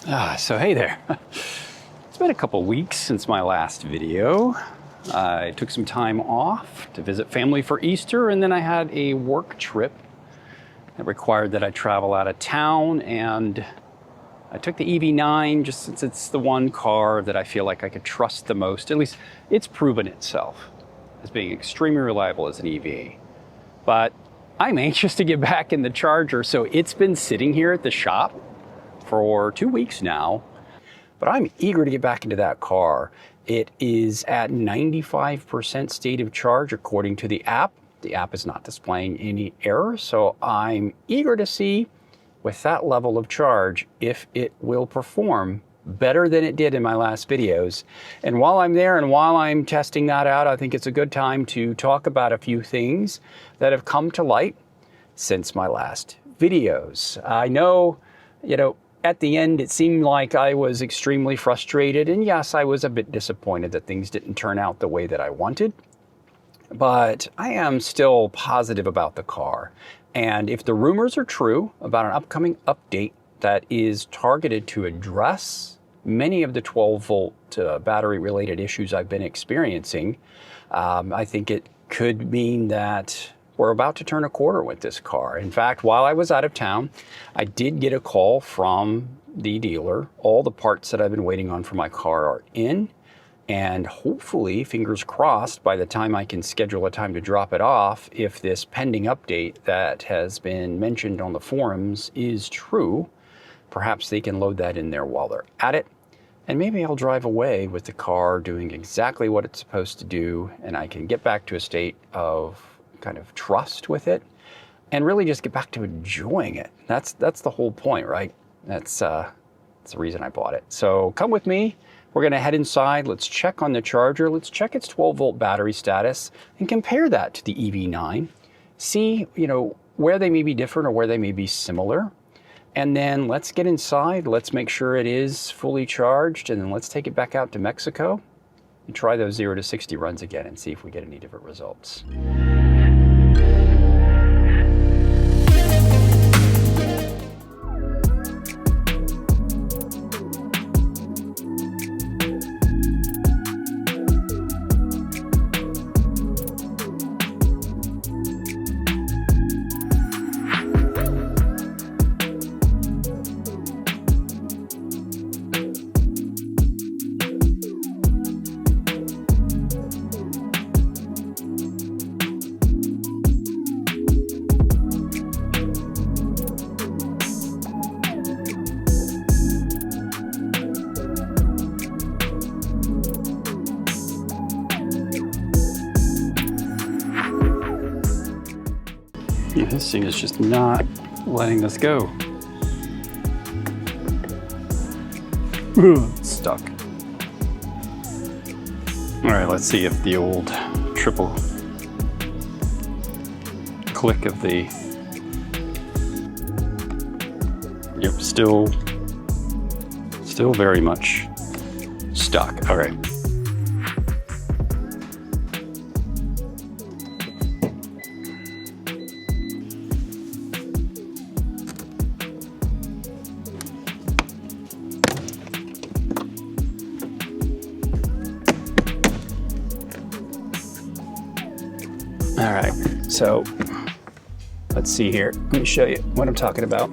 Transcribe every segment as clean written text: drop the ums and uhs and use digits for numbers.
So hey there. It's been a couple weeks since my last video. I took some time off to visit family for Easter, and then I had a work trip that required that I travel out of town, and I took the EV9 just since it's the one car that I feel like I could trust the most. At least it's proven itself as being extremely reliable as an EV. But I'm anxious to get back in the Charger, so it's been sitting here at the shop for 2 weeks now, but I'm eager to get back into that car. It is at 95% state of charge according to the app. The app is not displaying any errors, so I'm eager to see with that level of charge if it will perform better than it did in my last videos. And while I'm there and while I'm testing that out, I think it's a good time to talk about a few things that have come to light since my last videos. I know, at the end, it seemed like I was extremely frustrated, and yes, I was a bit disappointed that things didn't turn out the way that I wanted, but I am still positive about the car. And if the rumors are true about an upcoming update that is targeted to address many of the 12-volt battery-related issues I've been experiencing, I think it could mean that we're about to turn a quarter with this car. In fact, while I was out of town, I did get a call from the dealer. All the parts that I've been waiting on for my car are in, and hopefully, fingers crossed, by the time I can schedule a time to drop it off, if this pending update that has been mentioned on the forums is true, perhaps they can load that in there while they're at it, and maybe I'll drive away with the car doing exactly what it's supposed to do, and I can get back to a state of kind of trust with it and really just get back to enjoying it. That's the whole point, right? That's the reason I bought it. So come with me. We're going to head inside. Let's check on the Charger. Let's check its 12-volt battery status and compare that to the EV9. See, where they may be different or where they may be similar. And then let's get inside. Let's make sure it is fully charged, and then let's take it back out to Mexico and try those 0 to 60 runs again and see if we get any different results. Yeah, this thing is just not letting us go. It's stuck. All right, let's see if the old triple click of the, yep, still very much stuck. All right. All right, so let's see here. Let me show you what I'm talking about.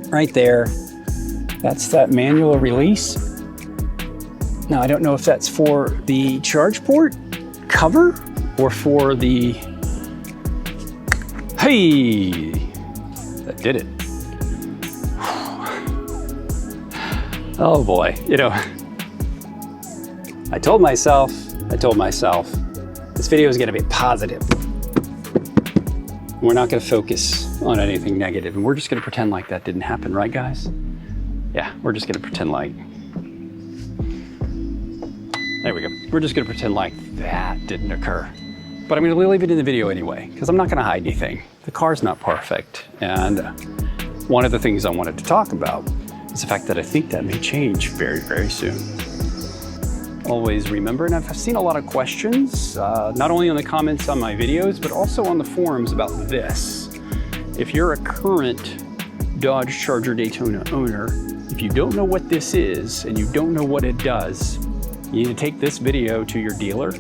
Right there, that's that manual release. Now, I don't know if that's for the charge port cover or for the, hey, that did it. Oh boy, I told myself, this video is going to be positive. We're not going to focus on anything negative, and we're just going to pretend like that didn't happen, right, guys? Yeah, we're just going to pretend like, there we go. We're just going to pretend like that didn't occur. But I'm going to leave it in the video anyway, because I'm not going to hide anything. The car's not perfect, and one of the things I wanted to talk about is the fact that I think that may change very, very soon. Always remember, and I've seen a lot of questions, not only on the comments on my videos, but also on the forums about this. If you're a current Dodge Charger Daytona owner, if if you don't know what this is and you don't know what it does, you need to take this video to your dealer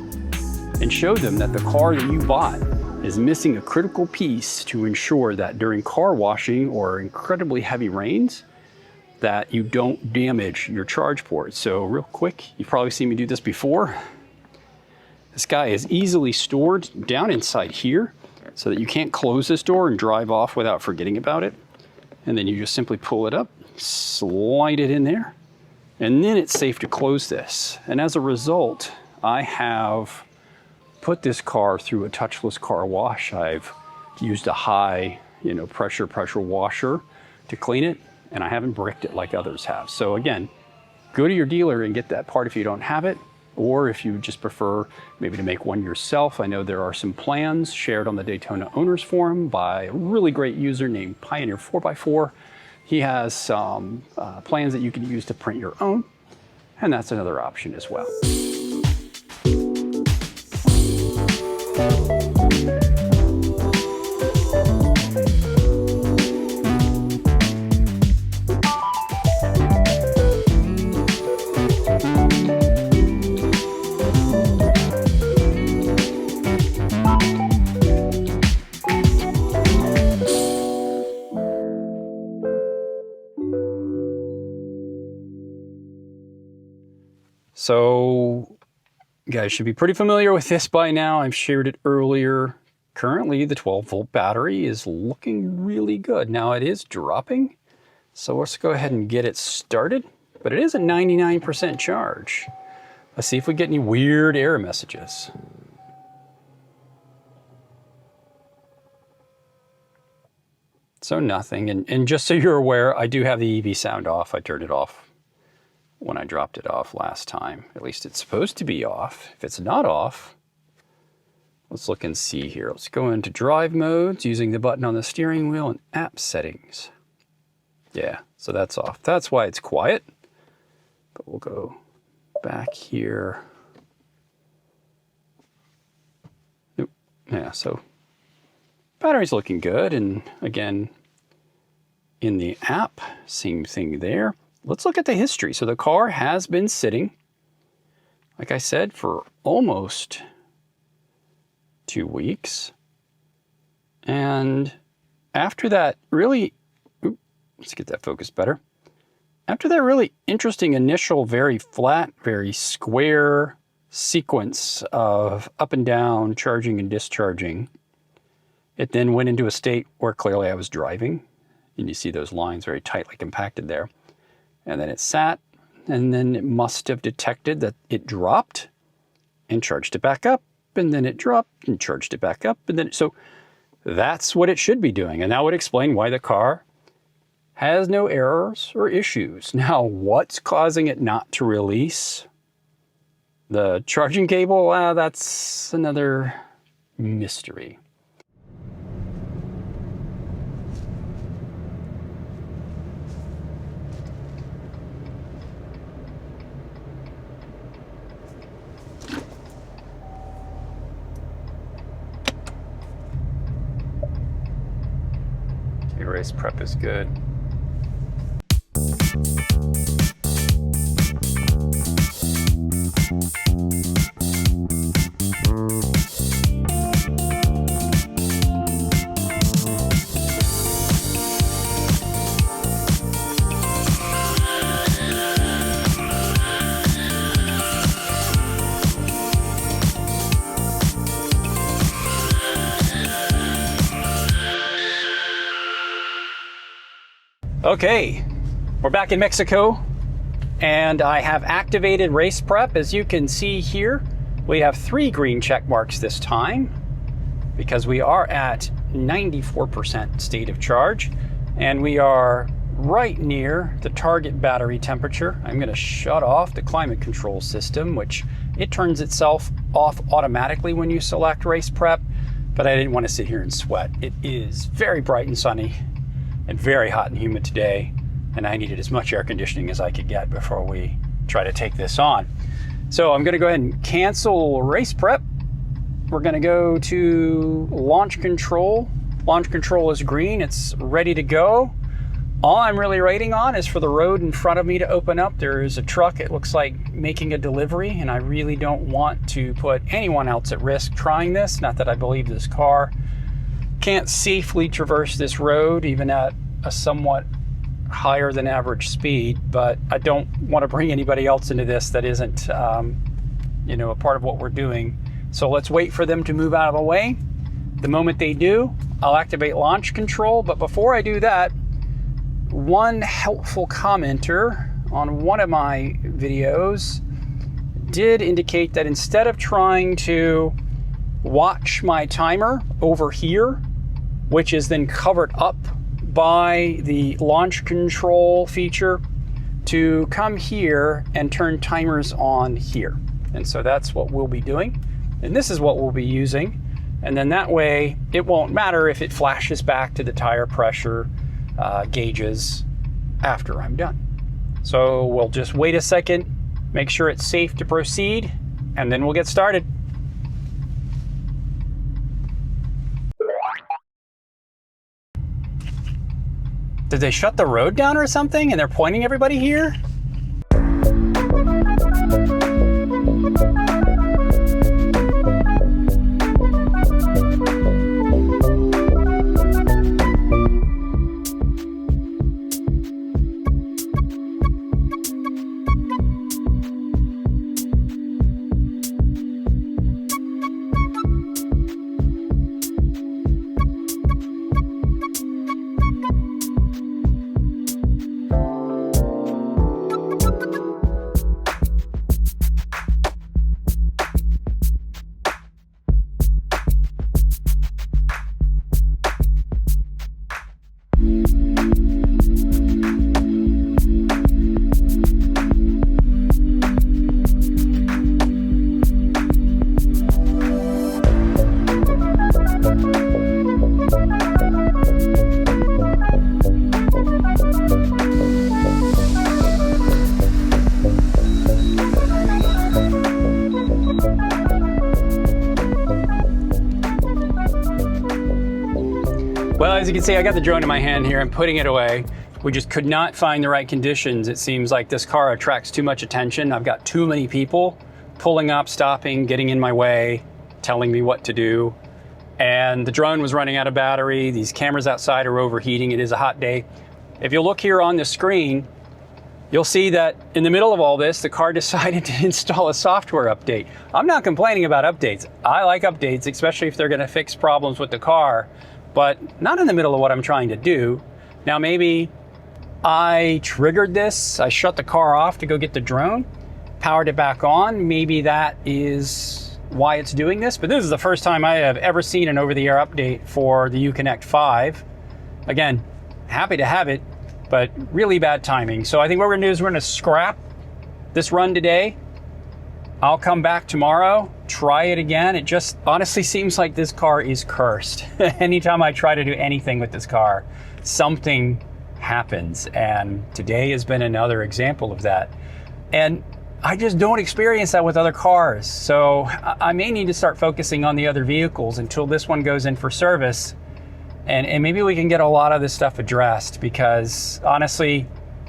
and show them that the car that you bought is missing a critical piece to ensure that during car washing or incredibly heavy rains, that you don't damage your charge port. So real quick, you've probably seen me do this before. This guy is easily stored down inside here so that you can't close this door and drive off without forgetting about it. And then you just simply pull it up, slide it in there, and then it's safe to close this. And as a result, I have put this car through a touchless car wash. I've used a high, pressure washer to clean it, and I haven't bricked it like others have. So again, go to your dealer and get that part if you don't have it, or if you just prefer maybe to make one yourself. I know there are some plans shared on the Daytona Owners Forum by a really great user named Pioneer 4x4. He has some plans that you can use to print your own, and that's another option as well. So you guys should be pretty familiar with this by now. I've shared it earlier. Currently, the 12-volt battery is looking really good. Now it is dropping, so let's go ahead and get it started. But it is a 99% charge. Let's see if we get any weird error messages. So nothing, and just so you're aware, I do have the EV sound off. I turned it off when I dropped it off last time. At least it's supposed to be off. If it's not off, let's look and see here. Let's go into drive modes using the button on the steering wheel and app settings. Yeah, so that's off. That's why it's quiet. But we'll go back here. Nope. Yeah, so battery's looking good. And again, in the app, same thing there. Let's look at the history. So the car has been sitting, like I said, for almost 2 weeks. And after that really, let's get that focused better. After that really interesting initial, very flat, very square sequence of up and down, charging and discharging, it then went into a state where clearly I was driving. And you see those lines very tightly compacted there. And then it sat, and then it must have detected that it dropped and charged it back up, and then it dropped and charged it back up, and then so that's what it should be doing. And that would explain why the car has no errors or issues. Now, what's causing it not to release the charging cable? That's another mystery. Race prep is good. Okay, we're back in Mexico, and I have activated race prep. As you can see here, we have 3 green check marks this time because we are at 94% state of charge, and we are right near the target battery temperature. I'm going to shut off the climate control system, which it turns itself off automatically when you select race prep, but I didn't want to sit here and sweat. It is very bright and sunny and very hot and humid today, and I needed as much air conditioning as I could get before we try to take this on. So I'm going to go ahead and cancel race prep. We're going to go to launch control. Launch control is green. It's ready to go. All I'm really waiting on is for the road in front of me to open up. There is a truck, it looks like, making a delivery, and I really don't want to put anyone else at risk trying this. Not that I believe this car can't safely traverse this road, even at a somewhat higher than average speed, but I don't want to bring anybody else into this that isn't, you know, a part of what we're doing. So let's wait for them to move out of the way. The moment they do, I'll activate launch control. But before I do that, one helpful commenter on one of my videos did indicate that instead of trying to watch my timer over here, which is then covered up by the launch control feature, to come here and turn timers on here. And so that's what we'll be doing. And this is what we'll be using. And then that way, it won't matter if it flashes back to the tire pressure gauges after I'm done. So we'll just wait a second, make sure it's safe to proceed, and then we'll get started. Did they shut the road down or something and they're pointing everybody here? Well, as you can see, I got the drone in my hand here. I'm putting it away. We just could not find the right conditions. It seems like this car attracts too much attention. I've got too many people pulling up, stopping, getting in my way, telling me what to do. And the drone was running out of battery. These cameras outside are overheating. It is a hot day. If you look here on the screen, you'll see that in the middle of all this, the car decided to install a software update. I'm not complaining about updates. I like updates, especially if they're going to fix problems with the car, but not in the middle of what I'm trying to do. Now, maybe I triggered this. I shut the car off to go get the drone, powered it back on. Maybe that is why it's doing this, but this is the first time I have ever seen an over-the-air update for the Uconnect 5. Again, happy to have it, but really bad timing. So I think what we're gonna do is we're gonna scrap this run today. I'll come back tomorrow, try it again. It just honestly seems like this car is cursed. Anytime I try to do anything with this car, something happens. And today has been another example of that. And I just don't experience that with other cars. So I may need to start focusing on the other vehicles until this one goes in for service. And maybe we can get a lot of this stuff addressed, because honestly,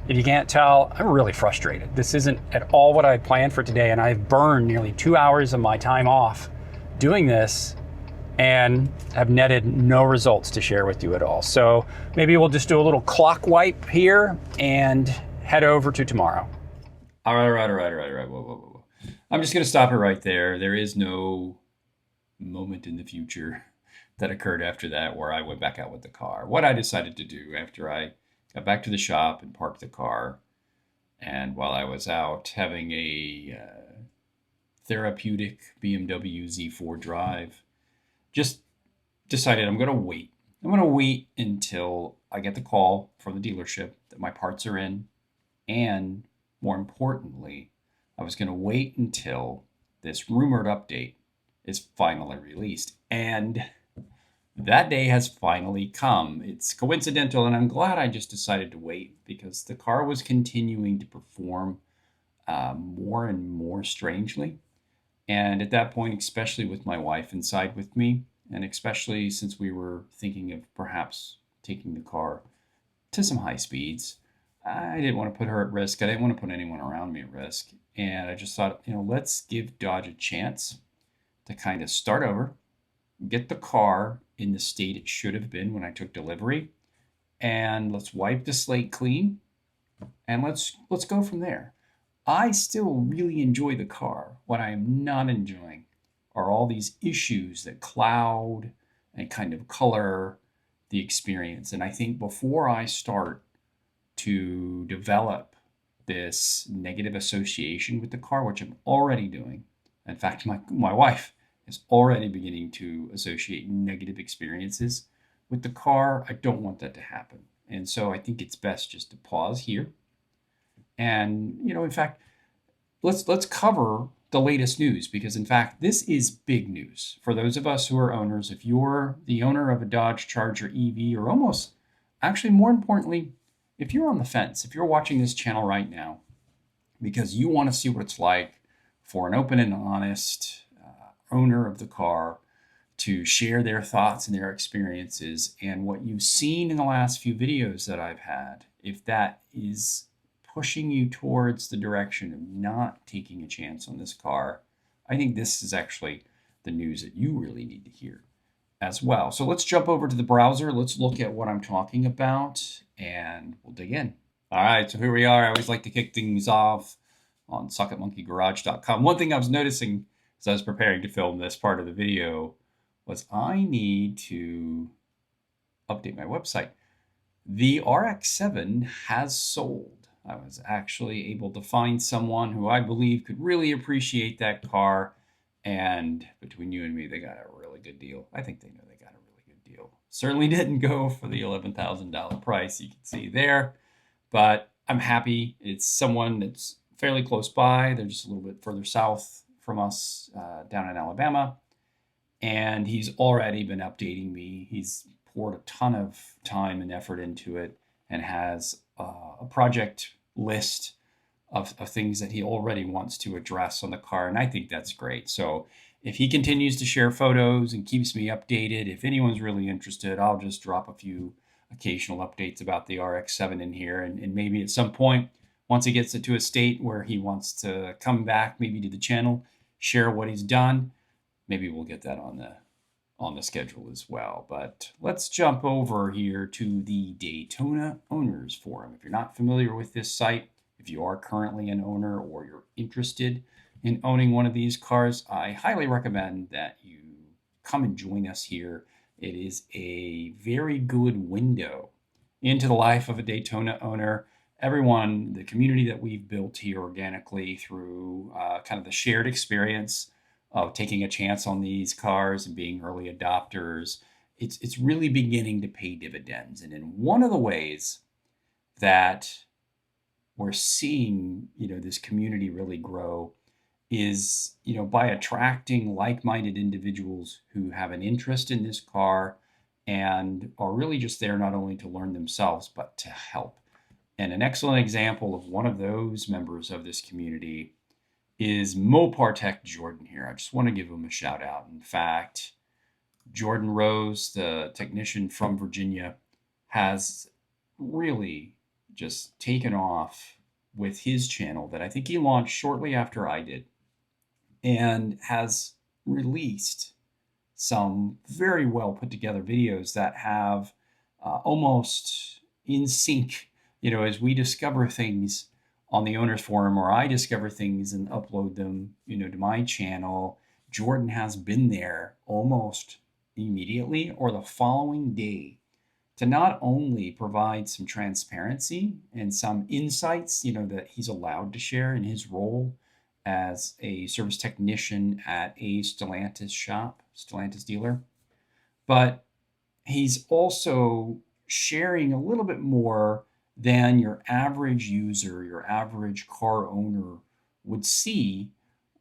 if you can't tell, I'm really frustrated. This isn't at all what I had planned for today, and I've burned nearly 2 hours of my time off doing this and have netted no results to share with you at all. So maybe we'll just do a little clock wipe here and head over to tomorrow. All right. Whoa. I'm just gonna stop it right there. There is no moment in the future that occurred after that where I went back out with the car. What I decided to do after I got back to the shop and parked the car, and while I was out having a therapeutic BMW Z4 drive, just decided I'm gonna wait. I'm gonna wait until I get the call from the dealership that my parts are in, and more importantly, I was gonna wait until this rumored update is finally released. And that day has finally come. It's coincidental, and I'm glad I just decided to wait, because the car was continuing to perform more and more strangely. And at that point, especially with my wife inside with me, and especially since we were thinking of perhaps taking the car to some high speeds. I didn't want to put her at risk. I didn't want to put anyone around me at risk. And I just thought, let's give Dodge a chance to kind of start over, get the car in the state it should have been when I took delivery, and let's wipe the slate clean, and let's go from there. I still really enjoy the car. What I am not enjoying are all these issues that cloud and kind of color the experience. And I think before I start to develop this negative association with the car, which I'm already doing, in fact, my wife is already beginning to associate negative experiences with the car. I don't want that to happen. And so I think it's best just to pause here. And, in fact, let's cover the latest news, because in fact this is big news for those of us who are owners. If you're the owner of a Dodge Charger EV, or almost, actually more importantly, if you're on the fence, if you're watching this channel right now because you want to see what it's like for an open and honest owner of the car to share their thoughts and their experiences, and what you've seen in the last few videos that I've had, if that is pushing you towards the direction of not taking a chance on this car, I think this is actually the news that you really need to hear as well. So let's jump over to the browser. Let's look at what I'm talking about, and we'll dig in. All right, so here we are. I always like to kick things off on SocketMonkeyGarage.com. One thing I was noticing as I was preparing to film this part of the video was I need to update my website. The RX-7 has sold. I was actually able to find someone who I believe could really appreciate that car. And between you and me, they got a really good deal. I think they know they got a really good deal. Certainly didn't go for the $11,000 price you can see there, but I'm happy. It's someone that's fairly close by. They're just a little bit further south from us, down in Alabama. And he's already been updating me. He's poured a ton of time and effort into it, and has a project list of things that he already wants to address on the car. And I think that's great. So if he continues to share photos and keeps me updated, if anyone's really interested, I'll just drop a few occasional updates about the RX-7 in here. And maybe at some point, once he gets it to a state where he wants to come back, maybe to the channel, share what he's done, maybe we'll get that on the schedule as well. But let's jump over here to the Daytona Owners Forum. If you're not familiar with this site, if you are currently an owner or you're interested in owning one of these cars, I highly recommend that you come and join us here. It is a very good window into the life of a Daytona owner. Everyone, the community that we've built here organically through kind of the shared experience of taking a chance on these cars and being early adopters, it's really beginning to pay dividends. And in one of the ways that we're seeing, this community really grow is, by attracting like-minded individuals who have an interest in this car and are really just there not only to learn themselves, but to help. And an excellent example of one of those members of this community is MoparTechJordan here. I just want to give him a shout out. In fact, Jordan Rose, the technician from Virginia, has really just taken off with his channel that I think he launched shortly after I did, and has released some very well put together videos that have almost in sync, as we discover things on the owners forum, or I discover things and upload them, to my channel. Jordan has been there almost immediately or the following day to not only provide some transparency and some insights, that he's allowed to share in his role as a service technician at a Stellantis shop, Stellantis dealer, but he's also sharing a little bit more than your average user, your average car owner would see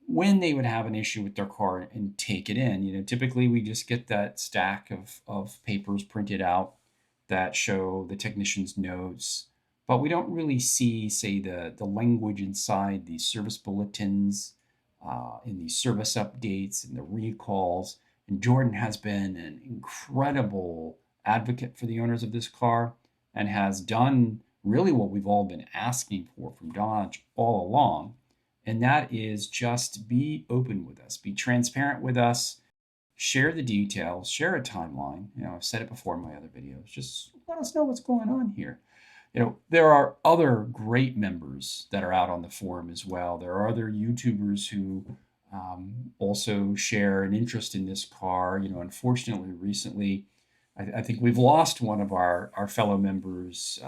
when they would have an issue with their car and take it in. Typically we just get that stack of papers printed out that show the technician's notes, but we don't really see, say, the language inside the service bulletins, in the service updates and the recalls. And Jordan has been an incredible advocate for the owners of this car, and has done really what we've all been asking for from Dodge all along. And that is just be open with us, be transparent with us, share the details, share a timeline. I've said it before in my other videos. Just let us know what's going on here. There are other great members that are out on the forum as well. There are other YouTubers who also share an interest in this car. Unfortunately, recently, I think we've lost one of our fellow members,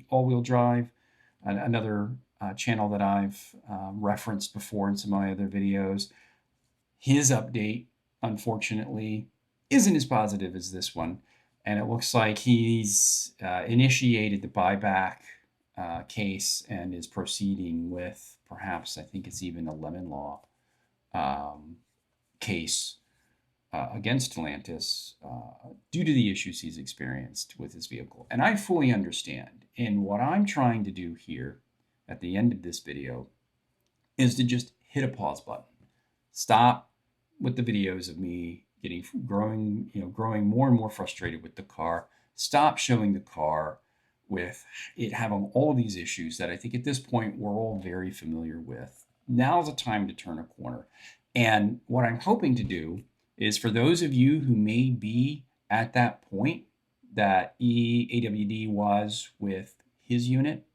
All-Wheel Drive, another channel that I've referenced before in some of my other videos. His update, unfortunately, isn't as positive as this one. And it looks like he's initiated the buyback case and is proceeding with perhaps, I think it's even a lemon law case against Stellantis due to the issues he's experienced with his vehicle. And I fully understand. And what I'm trying to do here at the end of this video is to just hit a pause button. Stop with the videos of me growing more and more frustrated with the car. Stop showing the car with it having all of these issues that I think at this point we're all very familiar with. Now's the time to turn a corner. And what I'm hoping to do is, for those of you who may be at that point that AWD was with his unit,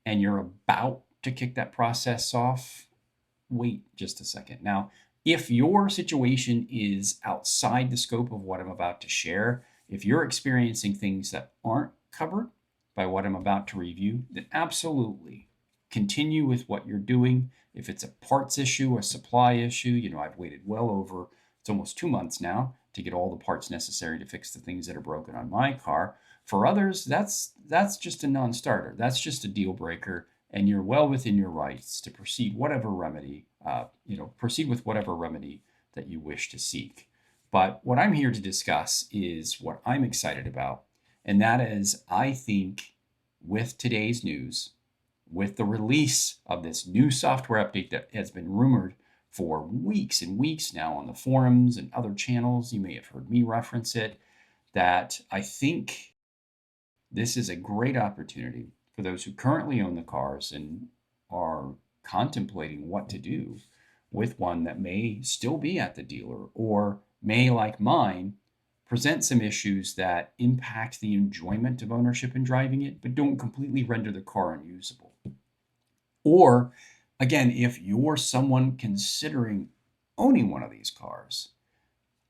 and you're about to kick that process off, wait just a second. Now, if your situation is outside the scope of what I'm about to share, if you're experiencing things that aren't covered by what I'm about to review, then absolutely continue with what you're doing. If it's a parts issue, a supply issue, I've waited well over, it's almost 2 months now to get all the parts necessary to fix the things that are broken on my car. For others, that's just a non-starter. That's just a deal breaker, and you're well within your rights to proceed whatever remedy, proceed with whatever remedy that you wish to seek. But what I'm here to discuss is what I'm excited about, and that is, I think, with today's news, with the release of this new software update that has been rumored for weeks and weeks now on the forums and other channels, you may have heard me reference it, that I think this is a great opportunity for those who currently own the cars and are contemplating what to do with one that may still be at the dealer, or may, like mine, present some issues that impact the enjoyment of ownership and driving it, but don't completely render the car unusable. Or, again, if you're someone considering owning one of these cars,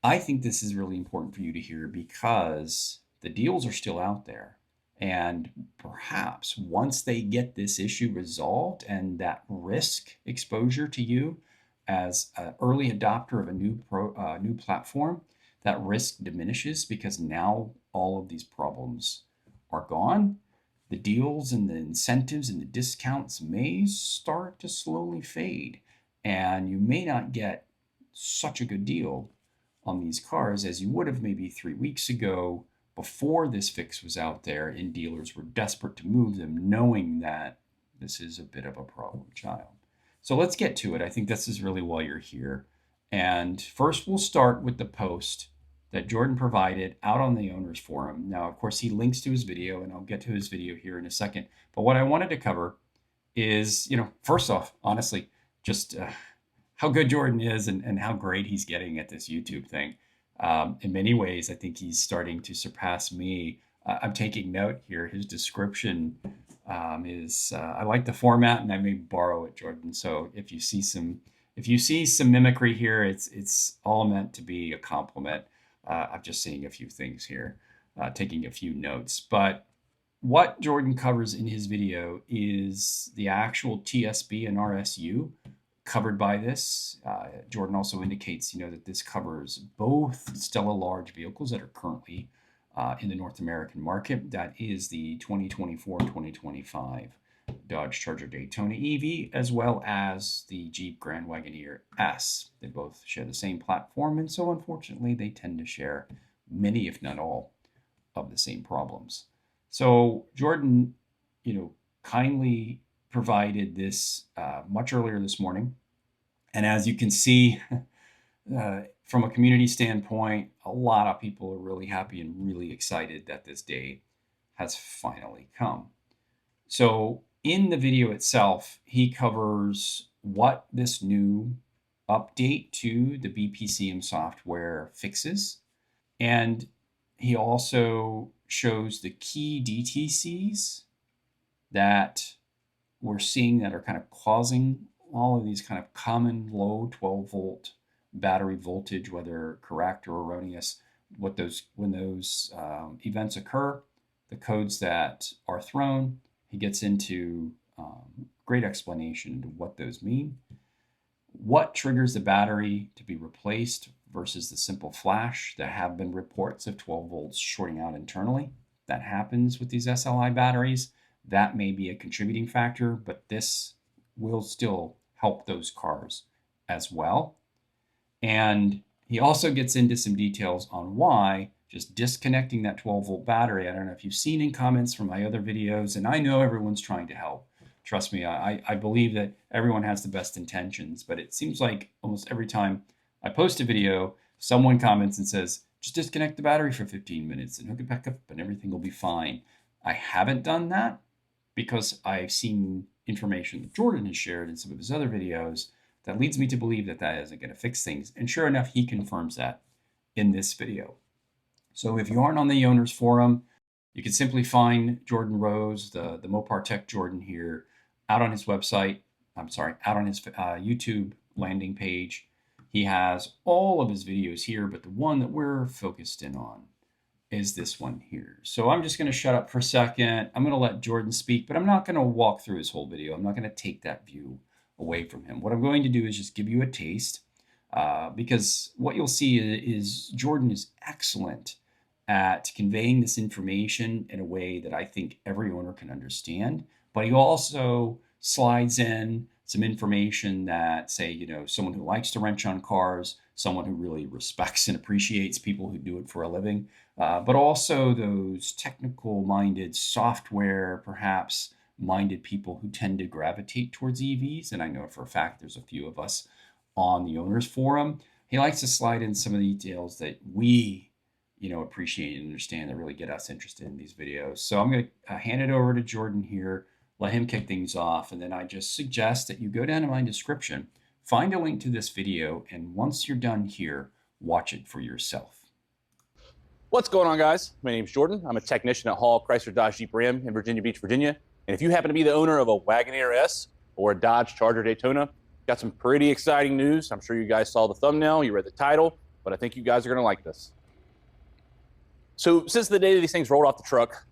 I think this is really important for you to hear, because the deals are still out there. And perhaps once they get this issue resolved and that risk exposure to you as an early adopter of a new platform, that risk diminishes, because now all of these problems are gone. The deals and the incentives and the discounts may start to slowly fade, and you may not get such a good deal on these cars as you would have maybe 3 weeks ago, before this fix was out there and dealers were desperate to move them, knowing that this is a bit of a problem child. So let's get to it. I think this is really why you're here. And first, we'll start with the post that Jordan provided out on the owners forum. Now, of course, he links to his video, and I'll get to his video here in a second. But what I wanted to cover is, first off, honestly, just how good Jordan is and how great he's getting at this YouTube thing. In many ways, I think he's starting to surpass me. I'm taking note here. His description is, I like the format, and I may borrow it, Jordan. So if you see some mimicry here, it's all meant to be a compliment. I'm just seeing a few things here, taking a few notes. But what Jordan covers in his video is the actual TSB and RSU covered by this. Jordan also indicates, that this covers both STLA Large vehicles that are currently in the North American market. That is the 2024-2025 Dodge Charger Daytona EV, as well as the Jeep Grand Wagoneer S. They both share the same platform, and so unfortunately they tend to share many, if not all, of the same problems. So Jordan, kindly provided this much earlier this morning. And as you can see, from a community standpoint, a lot of people are really happy and really excited that this day has finally come. So in the video itself, he covers what this new update to the BPCM software fixes. And he also shows the key DTCs that we're seeing that are kind of causing all of these kind of common low 12-volt battery voltage, whether correct or erroneous, when those events occur, the codes that are thrown. He gets into great explanation into what those mean, what triggers the battery to be replaced versus the simple flash. There have been reports of 12 volts shorting out internally. That happens with these SLI batteries. That may be a contributing factor, but this will still help those cars as well. And he also gets into some details on why just disconnecting that 12-volt battery, I don't know if you've seen in comments from my other videos, and I know everyone's trying to help. Trust me, I believe that everyone has the best intentions, but it seems like almost every time I post a video, someone comments and says, just disconnect the battery for 15 minutes and hook it back up and everything will be fine. I haven't done that because I've seen information that Jordan has shared in some of his other videos that leads me to believe that that isn't going to fix things. And sure enough, he confirms that in this video. So if you aren't on the owners forum, you can simply find Jordan Rose, the MoparTechJordan here, out on his website. Out on his YouTube landing page. He has all of his videos here, but the one that we're focused in on is this one here. So I'm just going to shut up for a second. I'm going to let Jordan speak, but I'm not going to walk through his whole video. I'm not going to take that view away from him. What I'm going to do is just give you a taste, because what you'll see is Jordan is excellent at conveying this information in a way that I think every owner can understand, but he also slides in some information that, say, someone who likes to wrench on cars, someone who really respects and appreciates people who do it for a living, but also those technical-minded, software, perhaps minded people who tend to gravitate towards EVs. And I know for a fact there's a few of us on the owners forum. He likes to slide in some of the details that we appreciate and understand that really get us interested in these videos. So I'm going to hand it over to Jordan here, let him kick things off, and then I just suggest that you go down to my description, find a link to this video, and once you're done here, watch it for yourself. What's going on, guys? My name's Jordan. I'm a technician at Hall Chrysler Dodge Jeep Ram in Virginia Beach, Virginia. And if you happen to be the owner of a Wagoneer S or a Dodge Charger Daytona, got some pretty exciting news. I'm sure you guys saw the thumbnail, you read the title, but I think you guys are going to like this. So since the day that these things rolled off the truck,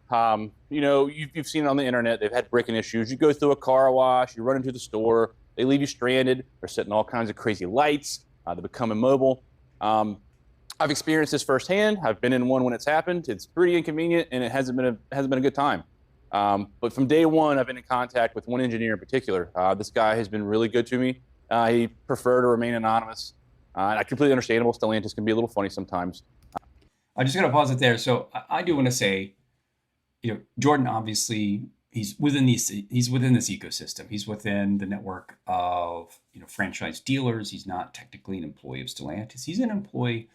you've seen it on the internet. They've had braking issues. You go through a car wash, you run into the store, they leave you stranded. They're setting all kinds of crazy lights. They become immobile. I've experienced this firsthand. I've been in one when it's happened. It's pretty inconvenient, and it hasn't been a good time. But from day one, I've been in contact with one engineer in particular. This guy has been really good to me. He preferred to remain anonymous. And I completely understandable. Stellantis can be a little funny sometimes. I'm just going to pause it there. So I do want to say, Jordan, obviously, he's within this ecosystem. He's within the network of, franchise dealers. He's not technically an employee of Stellantis. He's an employee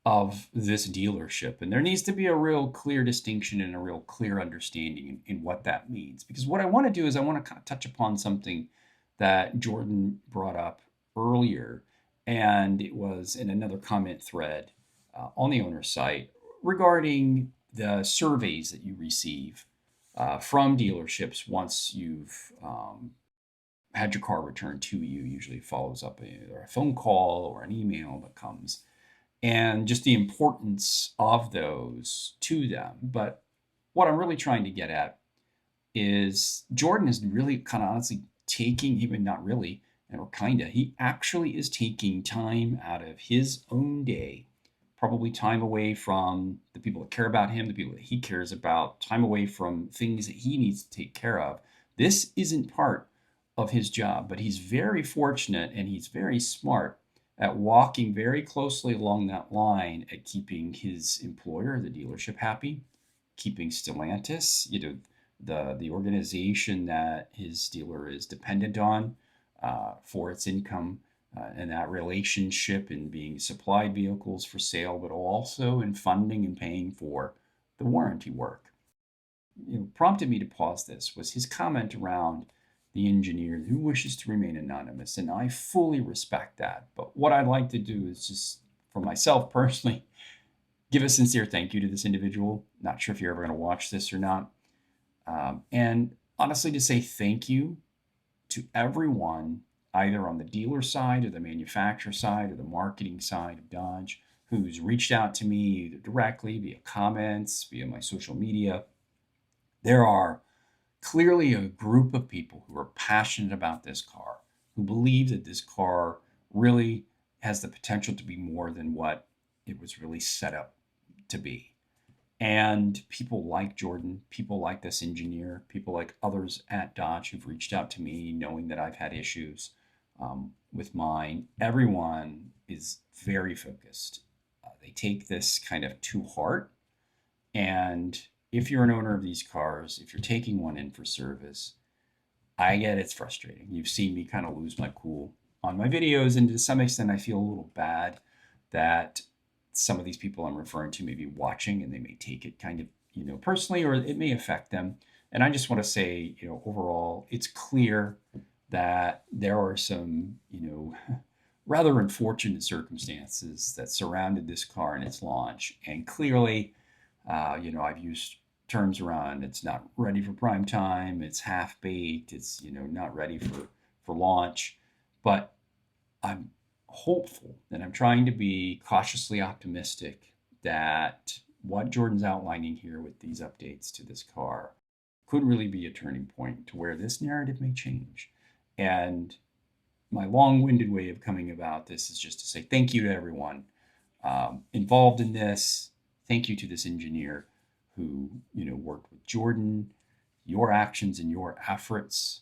of this dealership. And there needs to be a real clear distinction and a real clear understanding in what that means. Because what I want to do is I want to touch upon something that Jordan brought up earlier. And it was in another comment thread on the owner site regarding the surveys that you receive from dealerships once you've had your car returned to you. Usually follows up either a phone call or an email that comes, and just the importance of those to them. But what I'm really trying to get at is Jordan is really kind of honestly taking, even not really, or kind of, he actually is taking time out of his own day, probably time away from the people that care about him, the people that he cares about, time away from things that he needs to take care of. This isn't part of his job, but he's very fortunate and he's very smart at walking very closely along that line at keeping his employer, the dealership, happy, keeping Stellantis, the organization that his dealer is dependent on for its income, and that relationship in being supplied vehicles for sale, but also in funding and paying for the warranty work. prompted me to pause this was his comment around the engineer who wishes to remain anonymous, and I fully respect that. But what I'd like to do is just, for myself personally, give a sincere thank you to this individual. Not sure if you're ever going to watch this or not. And honestly, to say thank you to everyone, either on the dealer side or the manufacturer side or the marketing side of Dodge, who's reached out to me either directly, via comments, via my social media. There are clearly a group of people who are passionate about this car, who believe that this car really has the potential to be more than what it was really set up to be. And people like Jordan, people like this engineer, people like others at Dodge who've reached out to me knowing that I've had issues with mine. Everyone is very focused. They take this kind of to heart. And if you're an owner of these cars, if you're taking one in for service, I get it's frustrating. You've seen me kind of lose my cool on my videos, and to some extent I feel a little bad that some of these people I'm referring to may be watching and they may take it kind of, personally, or it may affect them. And I just want to say, overall, it's clear that there are some, rather unfortunate circumstances that surrounded this car and its launch. And clearly, I've used terms around it's not ready for prime time, it's half-baked, it's, not ready for launch. But I'm hopeful, and I'm trying to be cautiously optimistic that what Jordan's outlining here with these updates to this car could really be a turning point to where this narrative may change. And my long-winded way of coming about this is just to say thank you to everyone involved in this. Thank you to this engineer who, worked with Jordan. Your actions and your efforts,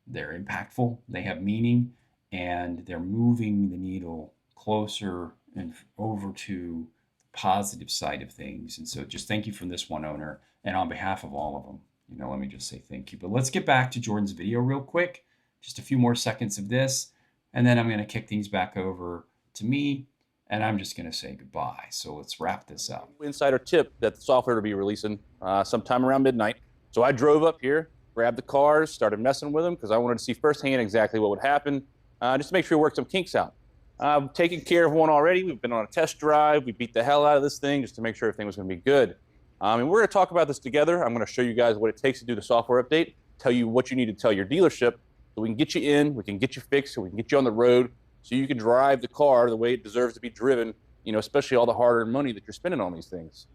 they're impactful, they have meaning, and they're moving the needle closer and over to the positive side of things. And so just thank you from this one owner, and on behalf of all of them, let me just say thank you. But let's get back to Jordan's video real quick. Just a few more seconds of this, and then I'm going to kick things back over to me, and I'm just going to say goodbye. So let's wrap this up. Insider tip that the software will be releasing sometime around midnight. So I drove up here, grabbed the cars, started messing with them because I wanted to see firsthand exactly what would happen, just to make sure we work some kinks out. I've taken care of one already. We've been on a test drive. We beat the hell out of this thing just to make sure everything was going to be good. And we're going to talk about this together. I'm going to show you guys what it takes to do the software update, tell you what you need to tell your dealership, so we can get you in, we can get you fixed, so we can get you on the road, so you can drive the car the way it deserves to be driven, especially all the hard-earned money that you're spending on these things.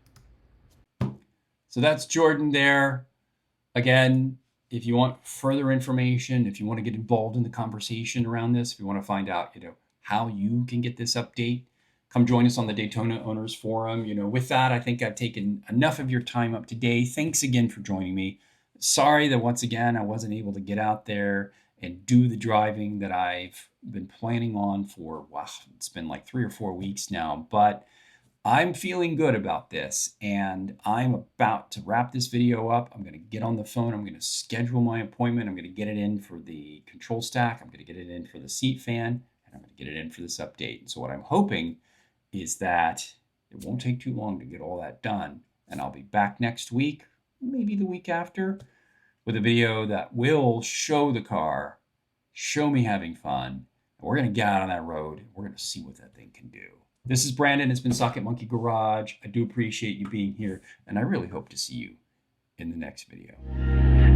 So that's Jordan there. Again, if you want further information, if you want to get involved in the conversation around this, if you want to find out, how you can get this update, come join us on the Daytona Owners Forum. With that, I think I've taken enough of your time up today. Thanks again for joining me. Sorry that once again, I wasn't able to get out there and do the driving that I've been planning on for, it's been like 3 or 4 weeks now, but I'm feeling good about this, and I'm about to wrap this video up. I'm going to get on the phone. I'm going to schedule my appointment. I'm going to get it in for the control stack. I'm going to get it in for the seat fan, and I'm going to get it in for this update. So what I'm hoping is that it won't take too long to get all that done, and I'll be back next week, maybe the week after, with a video that will show the car, show me having fun, and we're going to get out on that road. We're going to see what that thing can do. This is Brandon. It's been Socket Monkey Garage. I do appreciate you being here, and I really hope to see you in the next video.